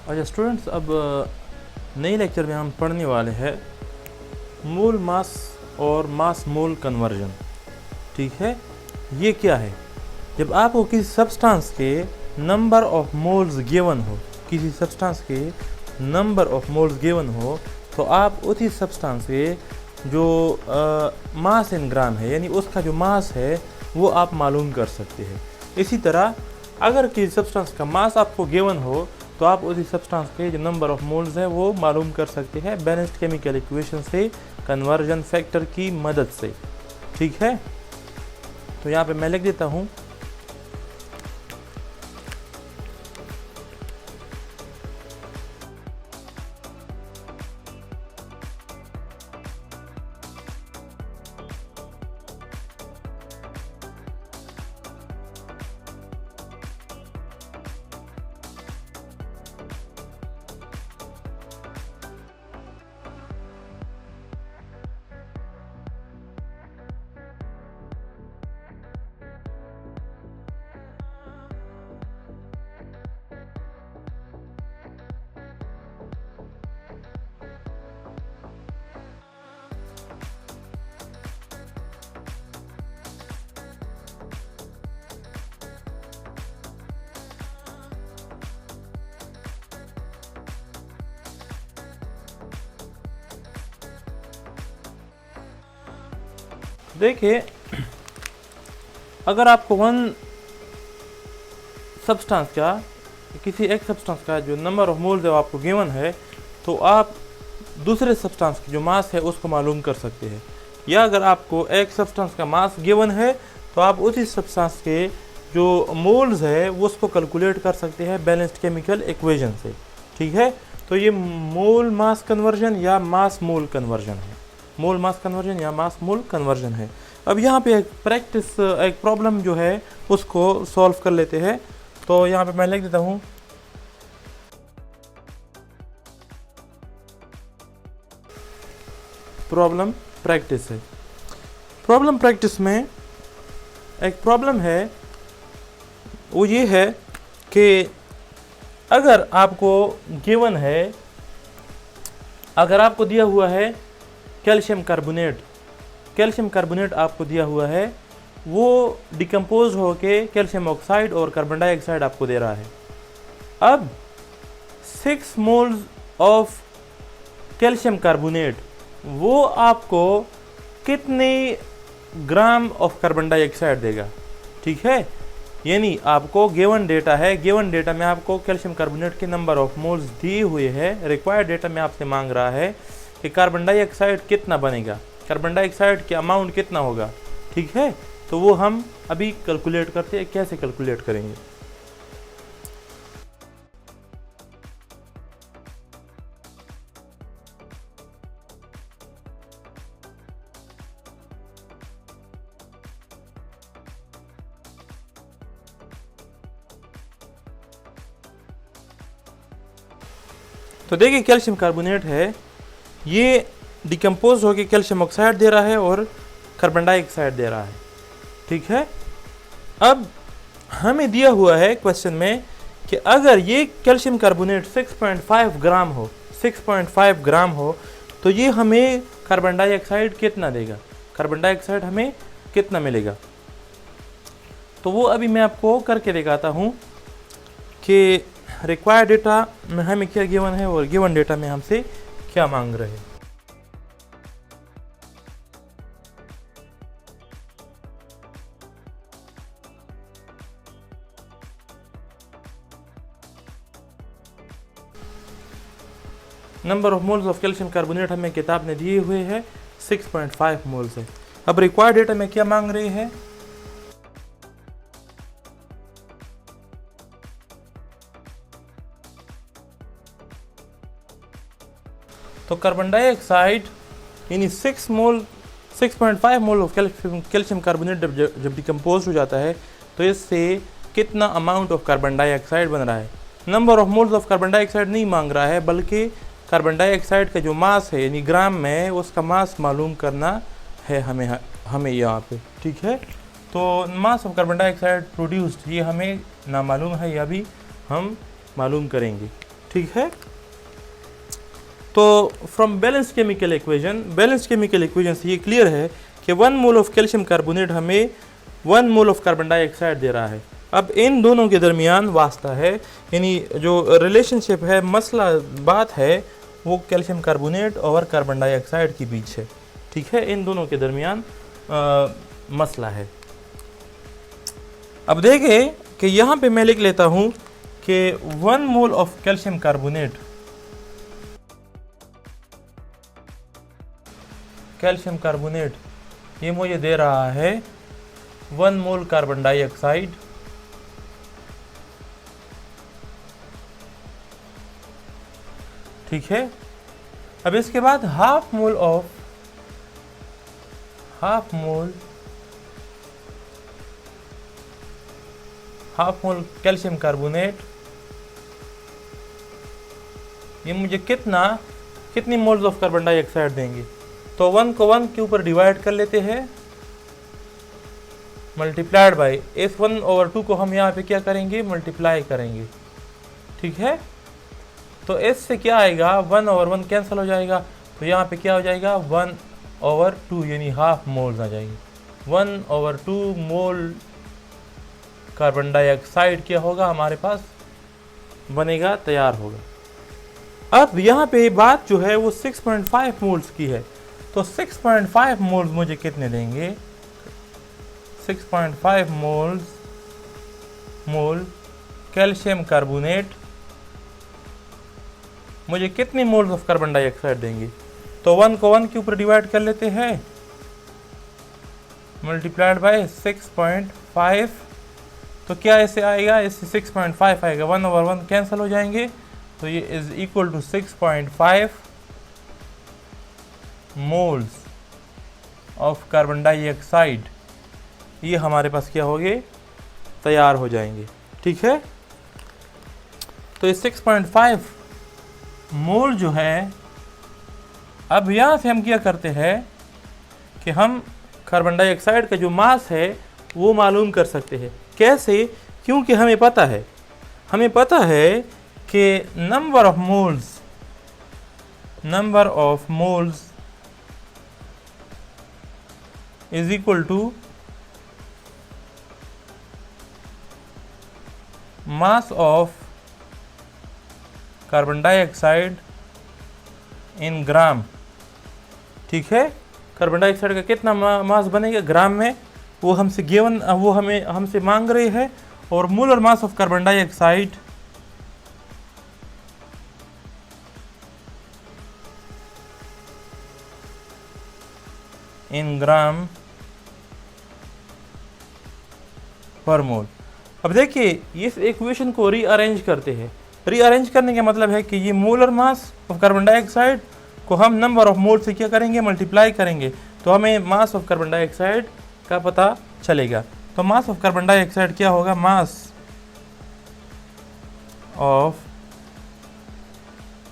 अच्छा स्टूडेंट्स, अब नए लेक्चर में हम पढ़ने वाले हैं मोल मास और मास मोल कन्वर्जन। ठीक है, ये क्या है? जब आपको किसी सब्सटेंस के नंबर ऑफ मोल्स गिवन हो, किसी सब्सटेंस के नंबर ऑफ मोल्स गिवन हो, तो आप उसी सब्सटेंस के जो मास इन ग्राम है, यानी उसका जो मास है वो आप मालूम कर सकते हैं। इसी तरह अगर किसी सब्सटेंस का मास आपको गिवन हो, तो आप उसी सब्सटेंस के जो नंबर ऑफ मोल्स है वो मालूम कर सकते हैं बैलेंस्ड केमिकल इक्वेशन से, कन्वर्जन फैक्टर की मदद से। ठीक है, तो यहाँ पे मैं लिख देता हूँ देखिए, अगर आपको किसी एक सब्सटेंस का जो नंबर ऑफ मोल्स है आपको गिवन है, तो आप दूसरे सब्सटेंस की जो मास है उसको मालूम कर सकते हैं। या अगर आपको एक सब्सटेंस का मास गिवन है, तो आप उसी सब्सटेंस के जो मोल्स है वो उसको कैलकुलेट कर सकते हैं बैलेंस्ड केमिकल इक्वेशन से। ठीक है, तो ये मोल मास कन्वर्जन या मास मोल कन्वर्जन है। मोल मास कन्वर्जन या मास मोल कन्वर्जन है। अब यहाँ पे एक प्रॉब्लम जो है उसको सॉल्व कर लेते हैं। तो यहाँ पे मैं लिख देता हूँ प्रॉब्लम प्रैक्टिस है। प्रॉब्लम प्रैक्टिस में एक प्रॉब्लम है, वो ये है कि अगर आपको गिवन है, अगर आपको दिया हुआ है कैल्शियम कार्बोनेट आपको दिया हुआ है, वो डिकम्पोज होके कैल्शियम ऑक्साइड और कार्बन डाइऑक्साइड आपको दे रहा है। अब 6 मोल्स ऑफ कैल्शियम कार्बोनेट वो आपको कितने ग्राम ऑफ कार्बन डाइऑक्साइड देगा? ठीक है, यानी आपको गिवन डेटा है, गिवन डेटा में आपको कैल्शियम कार्बोनेट के नंबर ऑफ मोल्स दिए हुए हैं। रिक्वायर्ड डेटा में आपसे मांग रहा है कि कार्बन डाइऑक्साइड कितना बनेगा, कार्बन डाइऑक्साइड के अमाउंट कितना होगा। ठीक है, तो वो हम अभी कैलकुलेट करते हैं। कैसे कैलकुलेट करेंगे? तो देखिए, कैल्शियम कार्बोनेट है, ये डिकम्पोज होकर कैल्शियम ऑक्साइड दे रहा है और कार्बन डाइऑक्साइड दे रहा है। ठीक है, अब हमें दिया हुआ है क्वेश्चन में कि अगर ये कैल्शियम कार्बोनेट 6.5 ग्राम हो, 6.5 ग्राम हो, तो ये हमें कार्बन डाइऑक्साइड कितना देगा, कार्बन डाइऑक्साइड हमें कितना मिलेगा। तो वो अभी मैं आपको करके दिखाता हूँ कि रिक्वायर्ड डेटा में हमें क्या गिवन है और गिवन डेटा में हमसे क्या मांग रहे हैं। Number of moles of calcium carbonate हमें किताब ने दिए हुए हैं 6.5 मोल्स है। अब रिक्वायर्ड डेटा में क्या मांग रही है? तो कार्बन डाइऑक्साइड यानी 6.5 मोल ऑफ कैल्शियम कार्बोनेट जब डिकम्पोज हो जाता है, तो इससे कितना अमाउंट ऑफ कार्बन डाइऑक्साइड बन रहा है। Number of moles of carbon dioxide नहीं मांग रहा है, बल्कि कार्बन डाइऑक्साइड का जो मास है यानी ग्राम में उसका मास मालूम करना है हमें यहाँ पे। ठीक है, तो mass of carbon dioxide produced ये हमें ना मालूम है, या भी हम मालूम करेंगे। ठीक है। तो फ्रॉम बैलेंस केमिकल इक्वेशन से ये क्लियर है कि 1 मोल ऑफ कैल्शियम कार्बोनेट हमें 1 मोल ऑफ कार्बन डाइऑक्साइड दे रहा है। अब इन दोनों के दरमियान वास्ता है, यानी जो रिलेशनशिप है, मसला बात है, वो कैल्शियम कार्बोनेट और कार्बन डाइऑक्साइड के बीच है। ठीक है, इन दोनों के दरमियान मसला है। अब देखें कि यहाँ पे मैं लिख लेता हूँ कि 1 मोल ऑफ कैल्शियम कार्बोनेट ये मुझे दे रहा है 1 मोल कार्बन डाइऑक्साइड, ठीक है। अब इसके बाद हाफ मोल कैल्शियम कार्बोनेट ये मुझे कितनी मोल्स ऑफ कार्बन डाइऑक्साइड देंगे। तो 1 को 1 के ऊपर डिवाइड कर लेते हैं, मल्टीप्लाइड बाय इस 1/2 को हम यहाँ पे क्या करेंगे, मल्टीप्लाई करेंगे। ठीक है, तो इससे क्या आएगा, 1/1 कैंसिल हो जाएगा, तो यहाँ पे क्या हो जाएगा, 1/2 यानी हाफ मोल्स आ जाएंगे। 1/2 मोल कार्बन डाइऑक्साइड क्या होगा हमारे पास बनेगा, तैयार होगा। अब यहाँ पे बात जो है वो 6.5 मोल्स की है, तो 6.5 मोल्स मुझे कितने देंगे, 6.5 मोल कैल्शियम कार्बोनेट मुझे कितनी मोल्स ऑफ कार्बन डाइऑक्साइड देंगे। तो 1 को 1 के ऊपर डिवाइड कर लेते हैं, मल्टीप्लाइड बाय 6.5, तो क्या ऐसे आएगा, इससे 6.5 आएगा, 1/1 कैंसिल हो जाएंगे, तो ये is equal to 6.5 moles of carbon dioxide, ये हमारे पास क्या होंगे, तैयार हो जाएंगे। ठीक है, तो ये 6.5 मोल जो है, अब यहाँ से हम क्या करते हैं कि हम कार्बन डाइऑक्साइड का जो मास है वो मालूम कर सकते हैं। कैसे, क्योंकि हमें पता है कि number of moles is equal to mass of carbon dioxide in gram. ठीक है, कार्बन डाइऑक्साइड का कितना मास बनेगा ग्राम में, वो हमसे मांग रहे हैं, और molar mass of carbon dioxide in gram per mole. अब देखिए इस इक्वेशन को रीअरेंज करते हैं। रीअरेंज करने का मतलब है कि ये molar mass of carbon dioxide को हम नंबर ऑफ मोल से क्या करेंगे, मल्टीप्लाई करेंगे, तो हमें मास ऑफ कार्बन डाइऑक्साइड का पता चलेगा। तो मास ऑफ कार्बन डाइऑक्साइड क्या होगा, mass of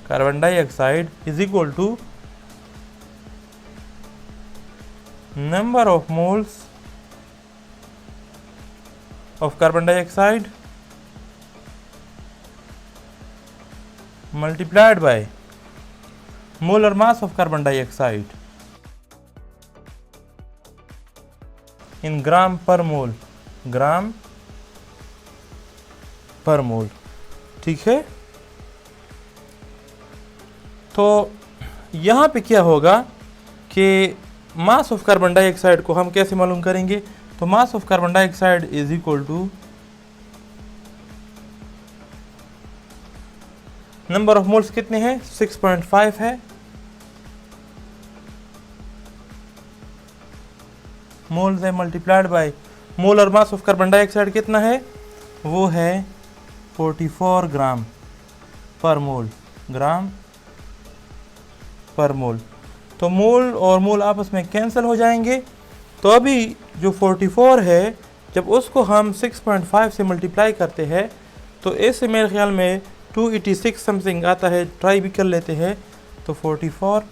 carbon dioxide is equal to number of moles of carbon dioxide multiplied by molar mass of carbon dioxide in gram per mole, ठीक है। तो यहाँ पे क्या होगा कि मास ऑफ कार्बन डाइऑक्साइड को हम कैसे मालूम करेंगे, तो mass of carbon dioxide is equal to number of moles कितने हैं, 6.5 है, मोल्स है, multiplied by molar mass of carbon dioxide कितना है, वो है 44 ग्राम पर मोल। तो मोल और मोल आपस में कैंसिल हो जाएंगे। तो अभी जो 44 है, जब उसको हम 6.5 से मल्टीप्लाई करते हैं, तो इससे मेरे ख्याल में 286 समथिंग आता है, ट्राई भी कर लेते हैं। तो 44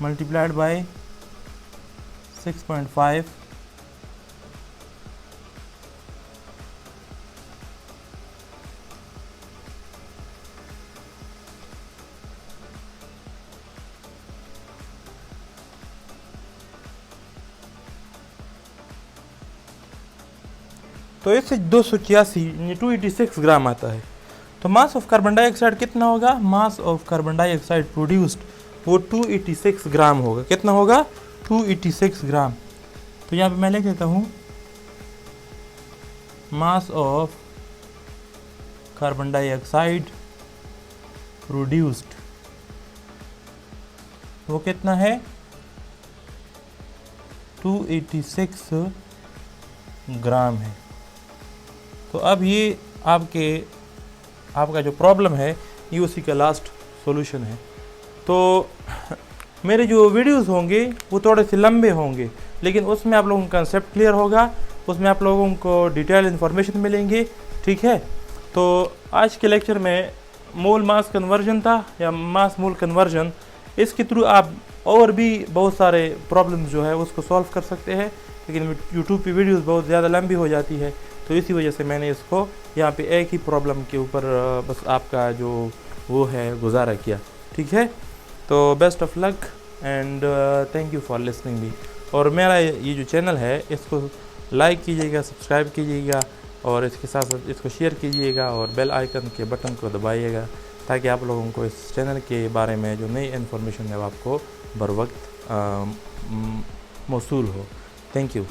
मल्टीप्लाइड बाय 6.5, तो इससे 286 286 ग्राम आता है। तो मास ऑफ कार्बन डाइऑक्साइड कितना होगा? Mass of carbon dioxide produced वो 286 ग्राम होगा। कितना होगा? 286 ग्राम। तो यहाँ पे मैं लिख देता हूँ मास ऑफ कार्बन डाइऑक्साइड प्रोड्यूस्ड वो कितना है? 286 ग्राम है। तो अब ये आपका जो प्रॉब्लम है ये उसी का लास्ट सॉल्यूशन है। तो मेरे जो वीडियोस होंगे वो थोड़े से लंबे होंगे, लेकिन उसमें आप लोगों का कंसेप्ट क्लियर होगा, उसमें आप लोगों को डिटेल इन्फॉर्मेशन मिलेंगे। ठीक है, तो आज के लेक्चर में मोल मास कन्वर्जन था या मास मोल कन्वर्जन। इसके थ्रू आप और भी बहुत सारे प्रॉब्लम्स जो है उसको सॉल्व कर सकते हैं, लेकिन यूट्यूब पे वीडियोस बहुत ज़्यादा लंबी हो जाती है, तो इसी वजह से मैंने इसको यहाँ पे एक ही प्रॉब्लम के ऊपर बस आपका जो वो है गुजारा किया। ठीक है, तो best of luck and thank you for listening me. और मेरा ये जो चैनल है इसको लाइक कीजिएगा, सब्सक्राइब कीजिएगा और इसके साथ साथ इसको शेयर कीजिएगा और बेल आइकन के बटन को दबाइएगा, ताकि आप लोगों को इस चैनल के बारे में जो नई इन्फॉर्मेशन है वो आपको बर वक्त मौसूल हो। Thank you.